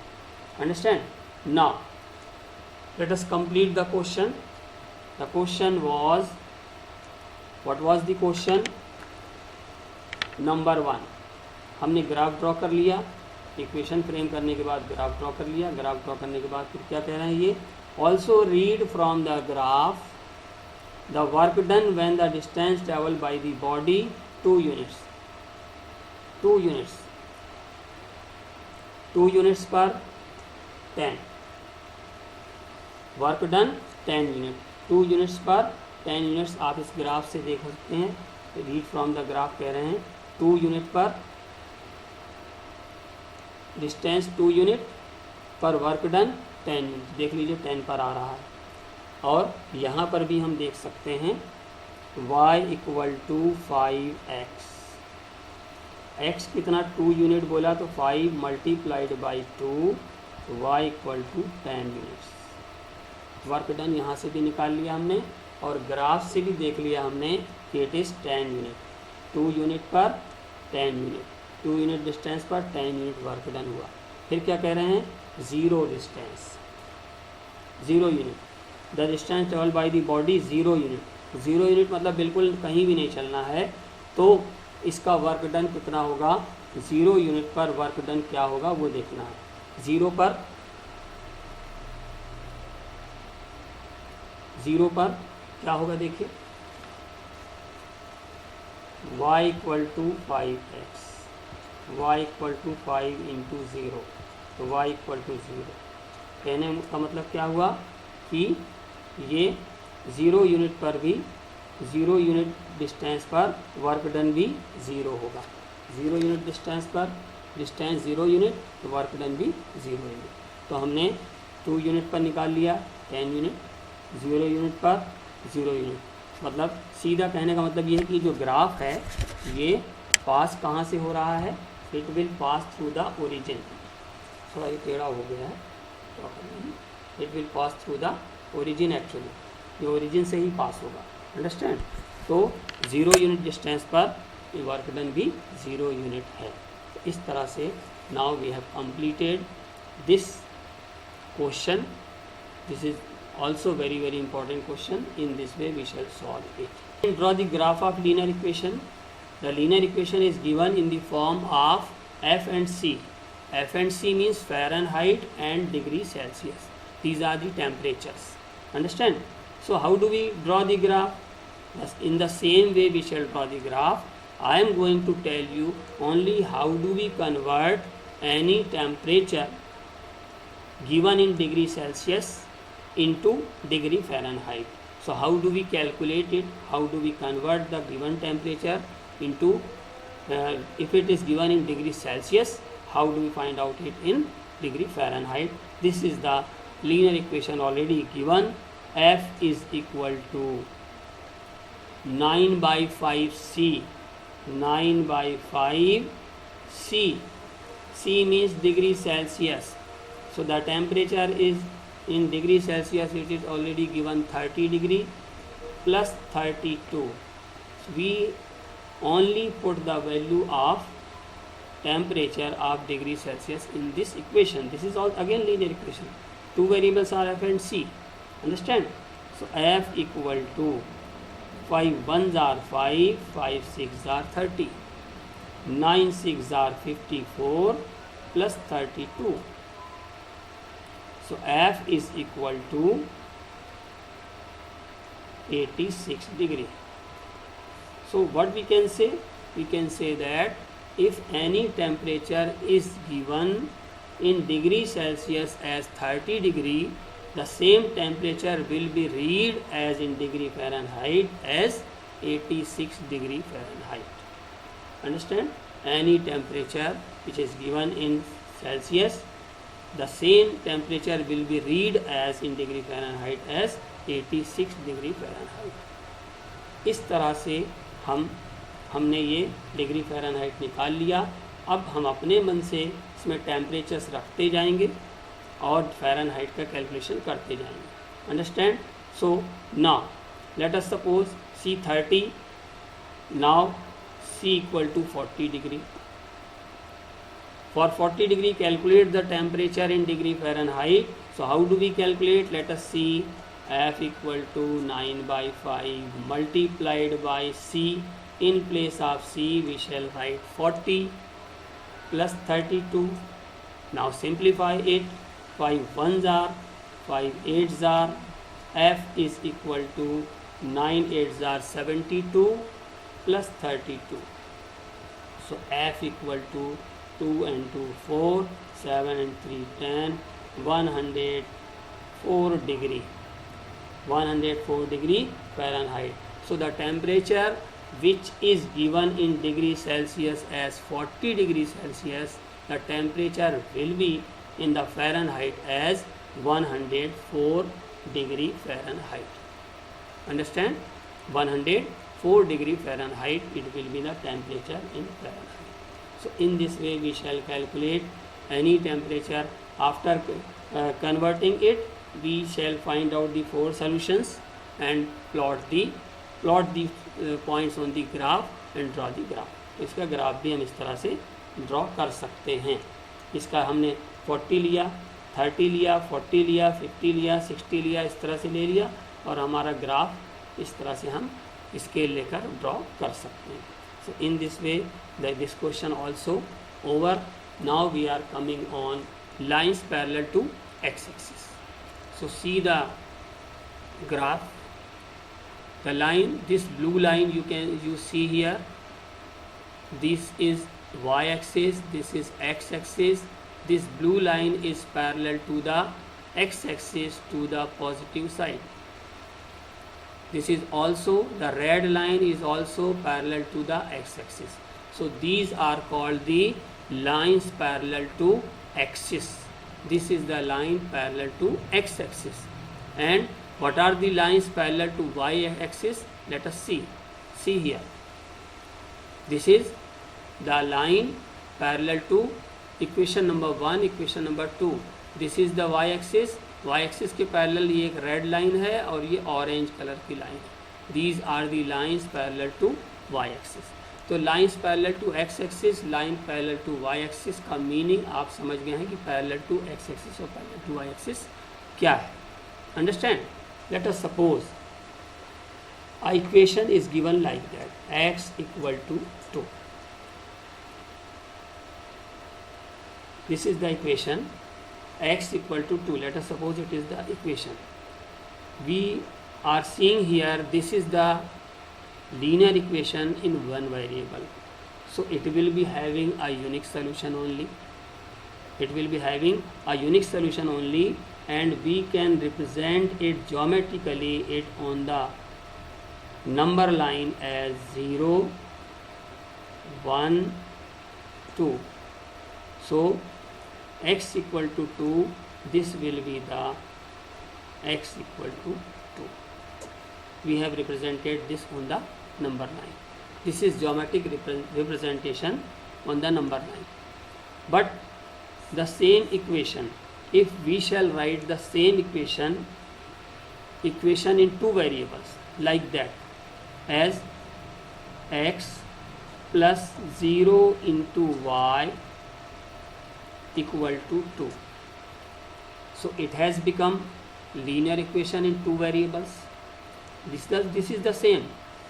Understand? Now let us complete the question. The question was, what was the question? Number 1, हमने graph draw कर लिया, equation frame करने के बाद graph draw कर लिया. Graph draw करने के बाद फिर क्या कह रहे हैं ये, also read from the graph the work done when the distance travel by the body 2 units. 2 units पर 10, वर्क डन 10 यूनिट. 2 units पर 10 units आप इस ग्राफ से देख सकते हैं. रीड फ्रॉम द ग्राफ कह रहे हैं 2 unit पर डिस्टेंस 2 unit पर वर्क डन 10 unit. देख लीजिए 10 पर आ रहा है. और यहाँ पर भी हम देख सकते हैं y equal to 5x. x कितना 2 unit बोला तो 5 multiplied by 2, y equal to 10 units. Work done यहाँ से भी निकाल लिया हमने और ग्राफ से भी देख लिया हमने कि इट इज़ 10 unit. 2 unit पर 10 unit, 2 unit डिस्टेंस पर 10 unit वर्क डन हुआ. फिर क्या कह रहे हैं, 0 distance, 0 unit. The distance travel by the body 0 unit. 0 unit मतलब बिल्कुल कहीं भी नहीं चलना है. तो इसका वर्क डन कितना होगा, 0 unit पर वर्क डन क्या होगा वो देखना है. 0 पर क्या होगा देखिए, y equal to 5x, y equal to 5 into 0, तो y इक्वल टू 0. कहने का मतलब क्या हुआ कि ये 0 यूनिट पर भी 0 यूनिट डिस्टेंस पर वर्क डन भी 0 होगा. 0 यूनिट डिस्टेंस पर डिस्टेंस 0 यूनिट तो वर्क डन भी 0 यूनिट. तो हमने 2 यूनिट पर निकाल लिया 10 यूनिट, 0 यूनिट पर 0 यूनिट. मतलब सीधा कहने का मतलब ये है कि जो ग्राफ है ये पास कहाँ से हो रहा है, it will pass through the origin. थोड़ा ये टेढ़ा हो गया है, it will pass through the origin. Actually ये ओरिजिन से ही पास होगा. अंडरस्टैंड? तो 0 यूनिट डिस्टेंस पर वर्क डन भी 0 यूनिट है. तो इस तरह से now we have completed this question. This is also very important question. In this way we shall solve it. Draw the graph of linear equation. The linear equation is given in the form of F and C. F and C means Fahrenheit and degree Celsius. These are the temperatures. Understand? So how do we draw the graph? In the same way we shall draw the graph. I am going to tell you only how do we convert any temperature given in degree Celsius into degree Fahrenheit. So how do we calculate it? How do we convert the given temperature into if it is given in degree Celsius, how do we find out it in degree Fahrenheit? This is the linear equation already given. F is equal to 9 by 5C. 9 by 5C. C means degree Celsius. So the temperature is in degree Celsius, it is already given 30 degree plus 32. We only put the value of temperature of degree Celsius in this equation. This is all again linear equation. Two variables are F and C. Understand? So F equal to 5 ones are 5, 5 6 are 30, 9 6 are 54 plus 32. So F is equal to 86 degree. So what we can say? We can say that if any temperature is given in degree Celsius as 30 degree, the same temperature will be read as in degree Fahrenheit as 86 degree Fahrenheit. Understand? Any temperature which is given in Celsius, the same temperature will be read as in degree Fahrenheit as 86 degree Fahrenheit. इस तरह से हमने ये degree Fahrenheit निकाल लिया. अब हम अपने मन से इसमें टेम्परेचर्स रखते जाएंगे और फ़ारेनहाइट का कैलकुलेशन करते जाएंगे. Understand? So now let us suppose C 30, now C equal to 40 degree. For 40 degree, calculate the temperature in degree Fahrenheit. So how do we calculate? Let us see. F equal to 9 by 5 multiplied by C. In place of C, we shall write 40 plus 32. Now simplify it. 5 ones are, 5 eights are. F is equal to 9 eights are 72 plus 32. So F equal to 2 and 2 4, 7 and 3 10, 104 degree. 104 degree Fahrenheit. So the temperature which is given in degree Celsius as 40 degrees Celsius, the temperature will be in the Fahrenheit as 104 degree Fahrenheit. Understand? 104 degree Fahrenheit, it will be the temperature in Fahrenheit. So in this way we shall calculate any temperature. After converting it, we shall find out the 4 solutions and plot the points on the graph and draw the graph. इसका graph भी हम इस तरह से draw कर सकते हैं. इसका हमने 40 लिया, 30 लिया, 40 लिया, 50 लिया, 60 लिया, इस तरह से ले लिया और हमारा ग्राफ इस तरह से हम स्केल लेकर ड्रॉ कर सकते हैं. So in this way this question also over. Now we are coming on lines parallel to x-axis. So see the graph. The line, this blue line you see here, this is y-axis, this is x-axis. This blue line is parallel to the x-axis to the positive side. This is also, the red line is also parallel to the x-axis. So these are called the lines parallel to axis. This is the line parallel to x-axis. And what are the lines parallel to y-axis? Let us see. See here. This is the line parallel to equation number 1, equation number 2. This is the y-axis. y-axis के parallel ये एक red line है और ये orange colour की line है. These are the lines parallel to y-axis. तो lines parallel to x-axis, line parallel to y-axis का मीनिंग आप समझ गए हैं कि पैरेलल टू x-axis और पैरेलल टू y-axis क्या है. Understand? Let us suppose a equation is given like that, x equal to 2. This is the equation, x equal to 2. Let us suppose it is the equation. We are seeing here, this is the linear equation in one variable. So it will be having a unique solution only. It will be having a unique solution only, and we can represent it geometrically it on the number line as 0, 1, 2. So x equal to 2, this will be the x equal to 2. We have represented this on the number line. This is geometric representation on the number line. But the same equation, if we shall write the same equation in two variables like that, as x plus 0 into y equal to 2. So it has become linear equation in two variables. This is the same,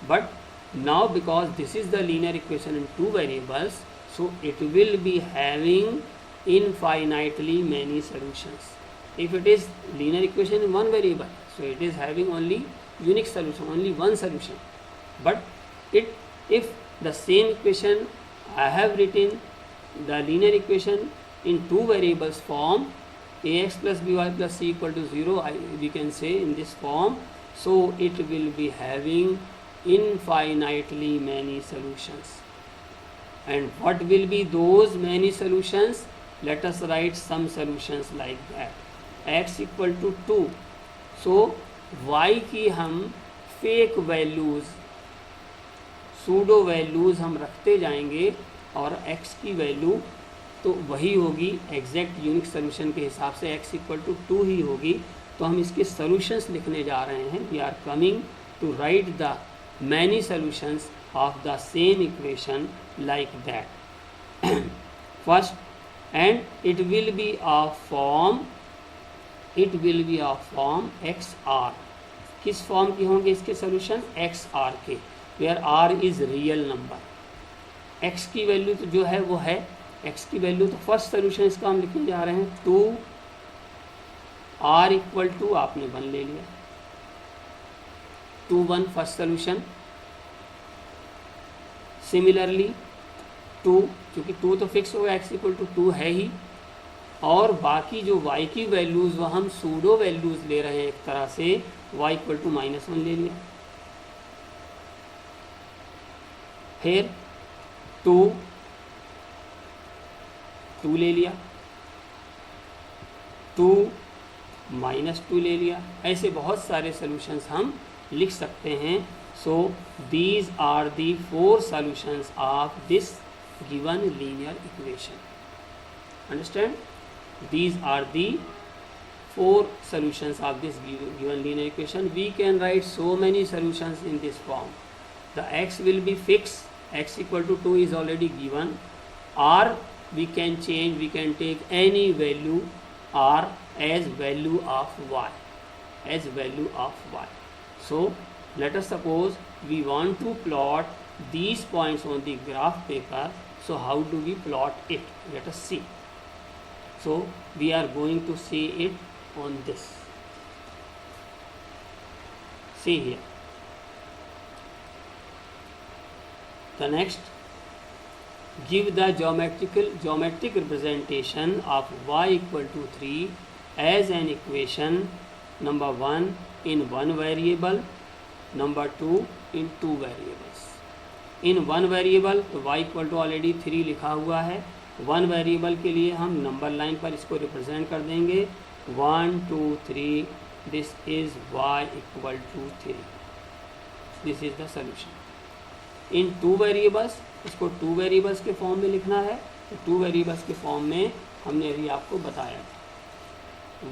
but now because this is the linear equation in two variables, so it will be having infinitely many solutions. If it is linear equation in one variable, so it is having only unique solution, only one solution. But if the same equation I have written the linear equation in two variables form, ax plus by plus c equal to 0, we can say in this form, so it will be having infinitely many solutions. And what will be those many solutions? Let us write some solutions like that. X equal to 2. So y की हम fake values, pseudo values हम रखते जाएंगे और x की value तो वही होगी एग्जैक्ट यूनिक सोल्यूशन के हिसाब से x इक्वल टू 2 ही होगी. तो हम इसके सॉल्यूशंस लिखने जा रहे हैं. We are coming to write the many solutions of the same equation like that. First, and it will be of form x r. किस फॉर्म के होंगे इसके सॉल्यूशन? एक्स आर के, where r is real number. X की value तो जो है वो है एक्स की वैल्यू. तो फर्स्ट सॉल्यूशन इसका हम लिखने जा रहे हैं 2 आर इक्वल टू, आपने 1 ले लिया, 2 1 फर्स्ट सॉल्यूशन. सिमिलरली 2, क्योंकि 2 तो फिक्स होगा, एक्स इक्वल टू 2 है ही, और बाकी जो y की वैल्यूज़ वो हम सूडो वैल्यूज़ ले रहे हैं एक तरह से. y इक्वल टू -1 ले लिया. फिर 2 ले लिया, 2 -2 ले लिया. ऐसे बहुत सारे सॉल्यूशंस हम लिख सकते हैं. So these are the 4 solutions of this given linear equation. Understand? These are the 4 solutions of this given linear equation. We can write so many solutions in this form. The x will be fixed, x equal to 2 is already given, or we can change, we can take any value r as value of y, So let us suppose we want to plot these points on the graph paper. So how do we plot it? Let us see. So we are going to see it on this. See here. The next, give the geometric representation of y equal to 3 as an equation number 1 in 1 variable, number 2 in 2 variables. In 1 variable तो y equal to already 3 लिखा हुआ है. 1 variable के लिए हम number line पर इसको represent कर देंगे 1 2 3. This is y equal to 3. This is the solution. In 2 variables, इसको 2 वेरिएबल्स के फॉर्म में लिखना है. तो 2 वेरिएबल्स के फॉर्म में हमने अभी आपको बताया था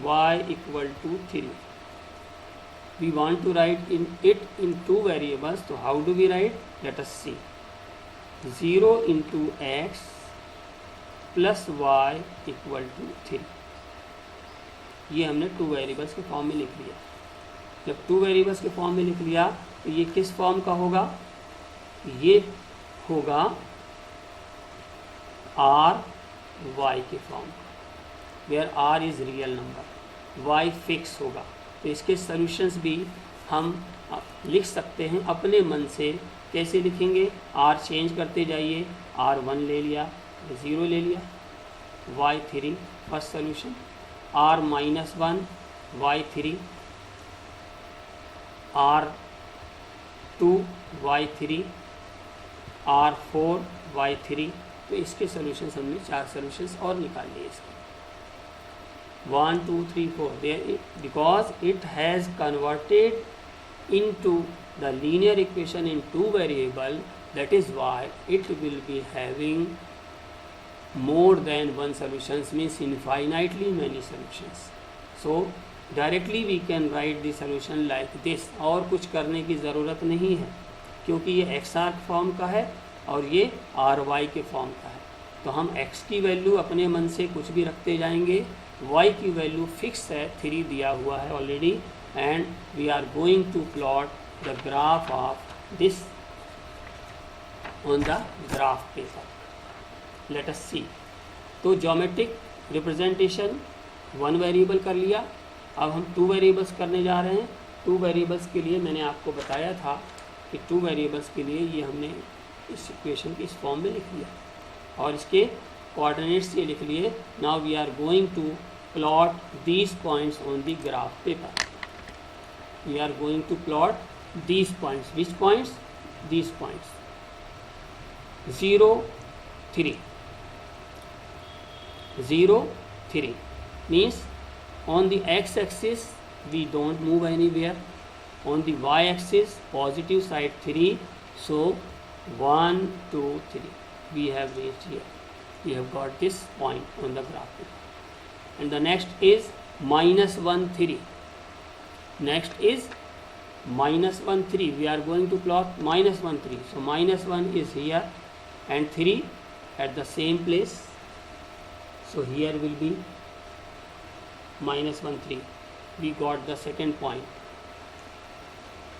y equal to 3. We want to write in 2 variables. तो how do we write? Let us see. 0 into x plus y equal to 3. ये हमने 2 वेरिएबल्स के फॉर्म में लिख लिया. जब 2 वेरिएबल्स के फॉर्म में लिख लिया तो ये किस फॉर्म का होगा? ये होगा r y के फॉर्म का, where r is real number, y fix होगा. तो इसके सॉल्यूशंस भी हम लिख सकते हैं अपने मन से. कैसे लिखेंगे? r चेंज करते जाइए. r1 ले लिया, 0 ले लिया, y3 first solution, r-1 y3, r2 y3, r4 y3. तो इसके सॉल्यूशंस हमने 4 सॉल्यूशंस और निकाल लिए इसके. 1 2 3 4 there, because it has converted into the linear equation in 2 variable. That is why it will be having more than 1 solutions, means infinitely many solutions. So directly we can write the solution like this. और कुछ करने की ज़रूरत नहीं है, क्योंकि ये x are form का है और ये आर वाई के फॉर्म का है. तो हम x की वैल्यू अपने मन से कुछ भी रखते जाएंगे. y की वैल्यू फिक्स है, 3 दिया हुआ है already, and we are going to plot the graph of this on the graph paper. Let us see. तो ज्योमेट्रिक रिप्रेजेंटेशन 1 वेरिएबल कर लिया. अब हम 2 वेरिएबल्स करने जा रहे हैं. 2 वेरिएबल्स के लिए मैंने आपको बताया था कि 2 वेरिएबल्स के लिए ये हमने इस इक्वेशन की इस फॉर्म में लिख लिया और इसके कोऑर्डिनेट्स ये लिख लिए. Now we are going to plot these points on the graph paper. We are going to plot these points. Which points? These points 0 3. 0 3 means on the x-axis we don't move anywhere. On the y-axis positive side 3. So 1 2 3 we have reached here. We have got this point on the graph. And the next is -1 3. Next is minus 1 3. We are going to plot minus 1 3. So minus 1 is here and 3 at the same place. So here will be minus 1 3. We got the second point.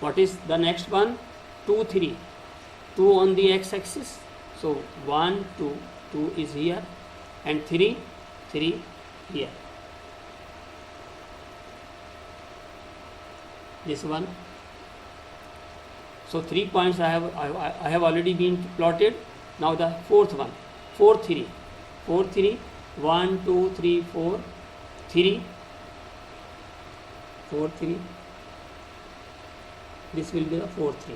What is the next one? 2 3. 2 on the x-axis. So 1 2. 2 is here and 3 3 here. This one. So 3 points I have already been plotted. Now the fourth one. 4 3. 4 3. 1 2 3 4 3 4 3. This will be the 4 3.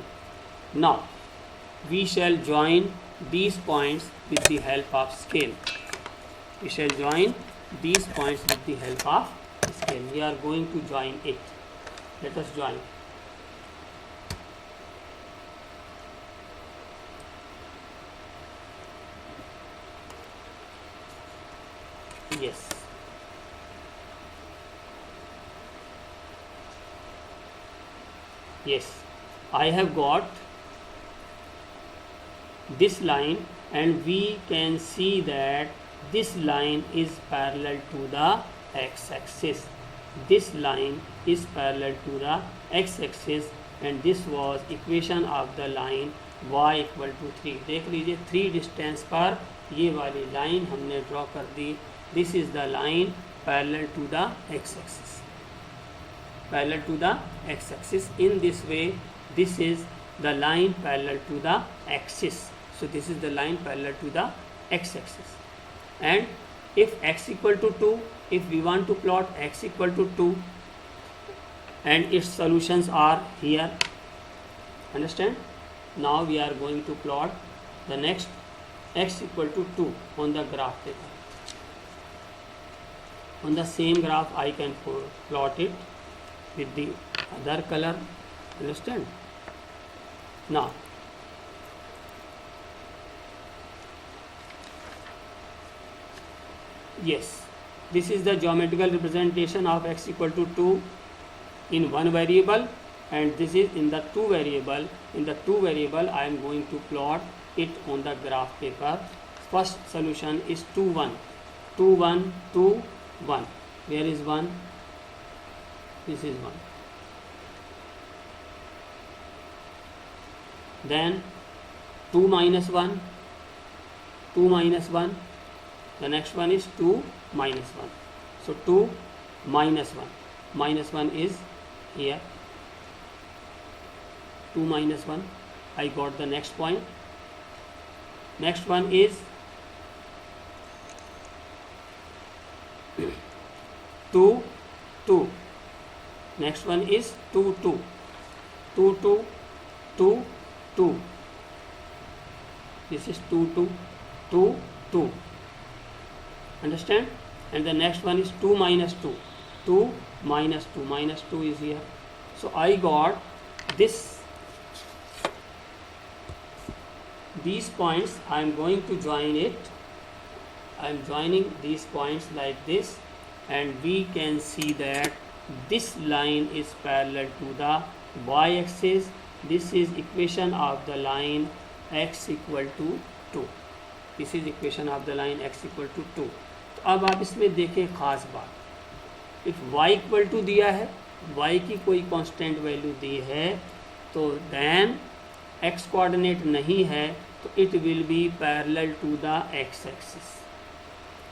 Now we shall join these points with the help of scale. We shall join these points with the help of scale. We are going to join it. Let us join. Yes. Yes. I have got this line and we can see that this line is parallel to the x-axis. This line is parallel to the x-axis and this was equation of the line y equal to 3. देख लीजिए 3 distance पर ये वाली line हमने draw कर दी. This is the line parallel to the x-axis. Parallel to the x-axis. In this way, this is the line parallel to the axis. So this is the line parallel to the x-axis. And if x equal to 2, if we want to plot x equal to 2 and its solutions are here, understand? Now we are going to plot the next x equal to 2 on the graph paper. On the same graph I can plot it with the other color, understand? Now yes, this is the geometrical representation of x equal to 2 in one variable and this is in the two variable. In the two variable I am going to plot it on the graph paper. First solution is 2 1. 2 1 2 1. Where is 1? This is 1. Then 2 minus 1. 2 minus 1. The next one is 2 minus 1. So 2 minus 1. Minus 1 is here. 2 minus 1. I got the next point. Next one is 2 2. Next one is 2 2. 2 2 2 2. This is 2 2 2 2. Understand? And the next one is 2 minus 2. 2 minus 2. Minus 2 is here. So I got this. These points I am going to join it. I am joining these points like this and we can see that this line is parallel to the y-axis. This is equation of the line x equal to 2. This is equation of the line x equal to 2. तो अब आप इसमें देखें ख़ास बात. If y equal to दिया है, y की कोई कांस्टेंट वैल्यू दी है तो देन x कोऑर्डिनेट नहीं है तो it will be parallel to the x axis.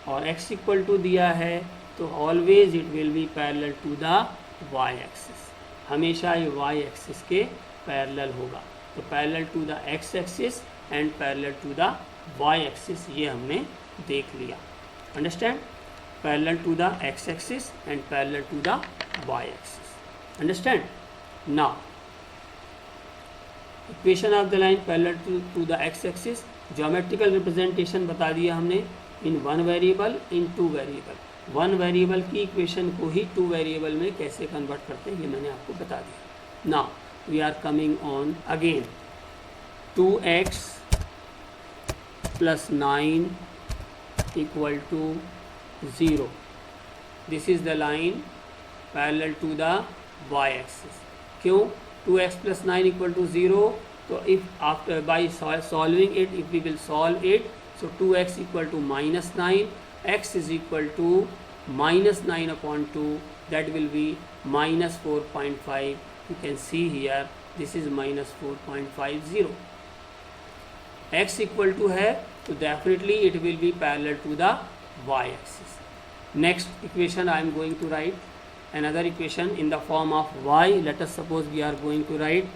और x इक्वल टू दिया है तो always it will be parallel to the y axis. हमेशा ये y एक्सिस के पैरेलल होगा. तो parallel to the x axis and parallel to the y axis ये हमने देख लिया. Understand? Parallel to the x-axis and parallel to the y-axis. Understand? Now, equation of the line parallel to the x-axis. Geometrical representation बता दिया हमने in one variable, in two variable. One variable की equation को ही two variable में कैसे convert करते हैं ये मैंने आपको बता दिया. Now, we are coming on again. 2x plus 9 equal to 0. This is the line parallel to the y axis. क्यों? 2x plus 9 equal to 0. So if after by solving it, if we will solve it, so 2x equal to minus 9, x is equal to minus 9 upon 2, that will be minus 4.5. You can see here this is minus 4.50. x equal to है तो definitely it will be parallel to the y axis. Next equation I am going to write another equation in the form of y. Let us suppose we are going to write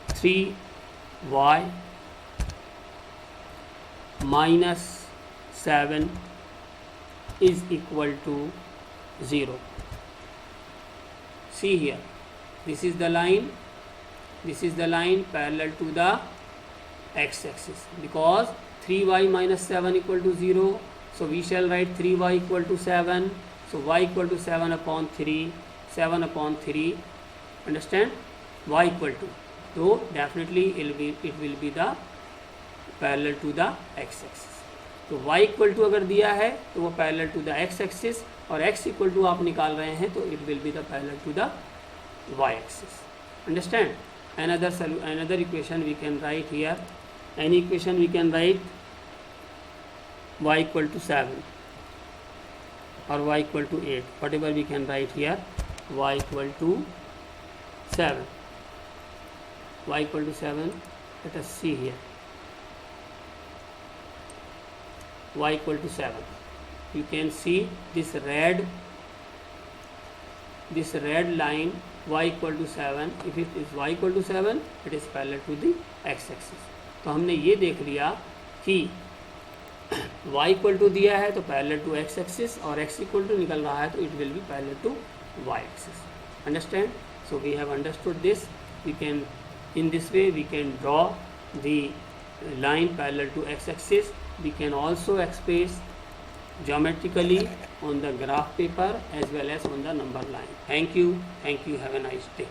3y minus 7 is equal to 0. See here, this is the line parallel to the x axis, because 3y minus 7 equal to 0. So we shall write 3y equal to 7. So y equal to 7 upon 3, 7 upon 3. Understand? Y equal to. So definitely it will be the parallel to the x axis. तो y equal to अगर दिया है तो वो parallel to the x axis, और x equal to आप निकाल रहे हैं तो it will be the parallel to the y axis. Understand? another equation we can write here. Any equation we can write y equal to 7 or y equal to 8, whatever we can write here. Y equal to 7, y equal to 7. Let us see here. Y equal to 7. You can see this red line, y equal to 7. If it is y equal to 7, it is parallel to the x axis. तो हमने ये देख लिया कि y equal to दिया है तो parallel to x axis, और x equal to निकल रहा है तो it will be parallel to y axis. Understand? So we have understood this. We can, in this way we can draw the line parallel to x axis. We can also express geometrically on the graph paper as well as on the number line. Thank you. Have a nice day.